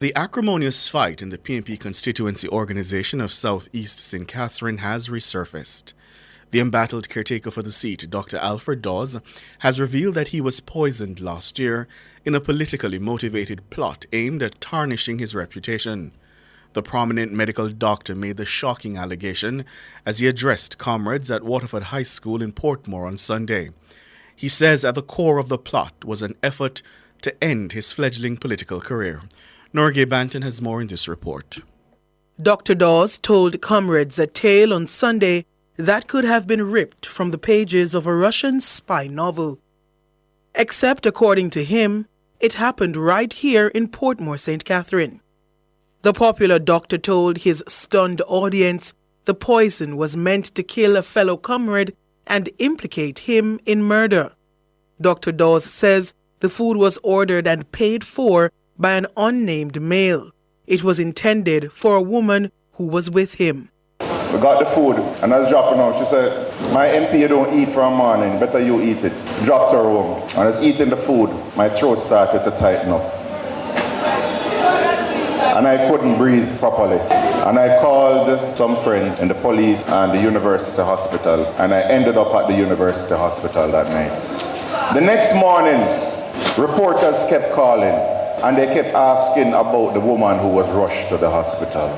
The acrimonious fight in the PNP constituency organization of South East St. Catherine has resurfaced. The embattled caretaker for the seat, Dr. Alfred Dawes, has revealed that he was poisoned last year in a politically motivated plot aimed at tarnishing his reputation. The prominent medical doctor made the shocking allegation as he addressed comrades at Waterford High School in Portmore on Sunday. He says at the core of the plot was an effort to end his fledgling political career. Norgay Banton has more in this report. Dr. Dawes told comrades a tale on Sunday that could have been ripped from the pages of a Russian spy novel. Except, according to him, it happened right here in Portmore, St. Catherine. The popular doctor told his stunned audience the poison was meant to kill a fellow comrade and implicate him in murder. Dr. Dawes says the food was ordered and paid for by an unnamed male. It was intended for a woman who was with him. We got the food, and I was dropping out. She said, "My MP, you don't eat from morning, better you eat it." Dropped her home. And I was eating the food, my throat started to tighten up. And I couldn't breathe properly. And I called some friends in the police and the university hospital, and I ended up at the university hospital that night. The next morning, reporters kept calling, and they kept asking about the woman who was rushed to the hospital.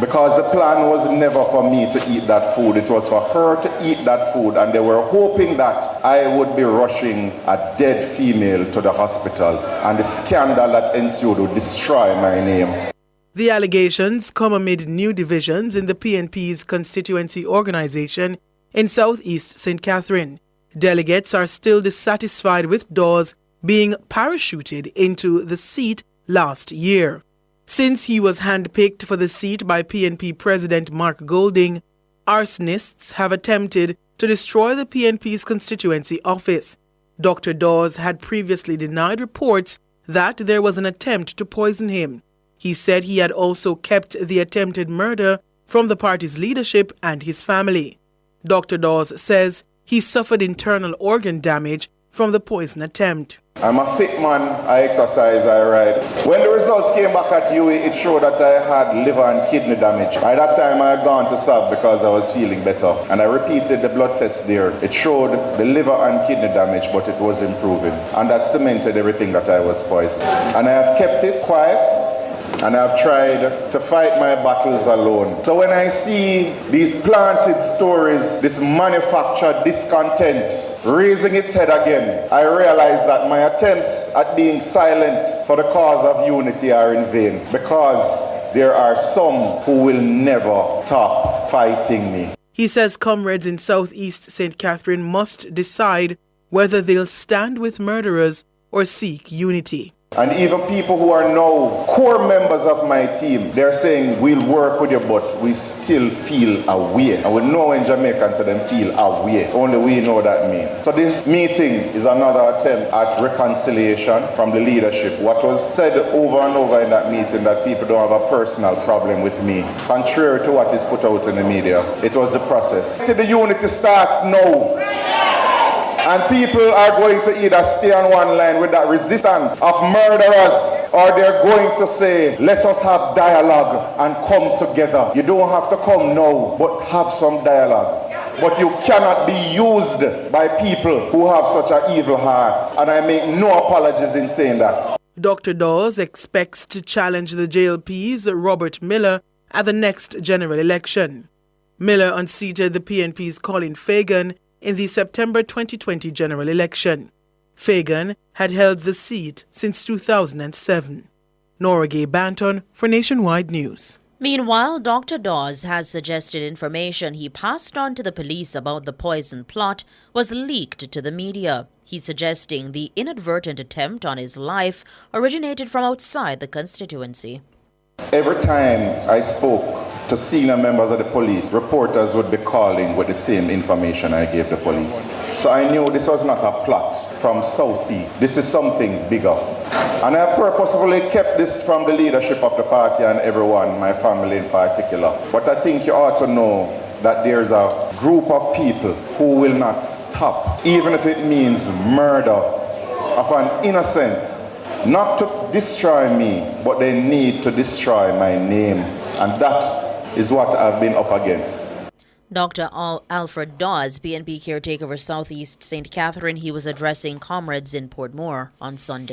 Because the plan was never for me to eat that food, it was for her to eat that food, and they were hoping that I would be rushing a dead female to the hospital, and the scandal that ensued would destroy my name. The allegations come amid new divisions in the PNP's constituency organization in Southeast St. Catherine. Delegates are still dissatisfied with Dawes being parachuted into the seat last year. Since he was handpicked for the seat by PNP President Mark Golding, arsonists have attempted to destroy the PNP's constituency office. Dr. Dawes had previously denied reports that there was an attempt to poison him. He said he had also kept the attempted murder from the party's leadership and his family. Dr. Dawes says he suffered internal organ damage from the poison attempt. I'm a fit man, I exercise, I ride. When the results came back at UE, it showed that I had liver and kidney damage. By that time I had gone to SAB because I was feeling better. And I repeated the blood test there. It showed the liver and kidney damage, but it was improving. And that cemented everything that I was poisoned. And I have kept it quiet, and I've tried to fight my battles alone. So when I see these planted stories, this manufactured discontent raising its head again, I realize that my attempts at being silent for the cause of unity are in vain, because there are some who will never stop fighting me. He says comrades in Southeast St. Catherine must decide whether they'll stand with murderers or seek unity. And even people who are now core members of my team, they're saying, "We'll work with you, but we still feel away." And we know in Jamaica say them feel away. Only we know that means. So this meeting is another attempt at reconciliation from the leadership. What was said over and over in that meeting, that people don't have a personal problem with me, contrary to what is put out in the media. It was the process. The unity starts now. And people are going to either stay on one line with that resistance of murderers, or they're going to say, "Let us have dialogue and come together." You don't have to come now, but have some dialogue. But you cannot be used by people who have such an evil heart. And I make no apologies in saying that. Dr. Dawes expects to challenge the JLP's Robert Miller at the next general election. Miller unseated the PNP's Colin Fagan in the September 2020 general election. Fagan had held the seat since 2007. Norgay Banton for Nationwide News. Meanwhile, Dr. Dawes has suggested information he passed on to the police about the poison plot was leaked to the media. He's suggesting the inadvertent attempt on his life originated from outside the constituency. Every time I spoke to senior members of the police, reporters would be calling with the same information I gave the police. So I knew this was not a plot from Southeast. This is something bigger. And I purposefully kept this from the leadership of the party and everyone, my family in particular. But I think you ought to know that there's a group of people who will not stop, even if it means murder of an innocent, not to destroy me, but they need to destroy my name. And that is what I've been up against. Dr. Alfred Dawes, PNP caretaker for Southeast St. Catherine, he was addressing comrades in Portmore on Sunday.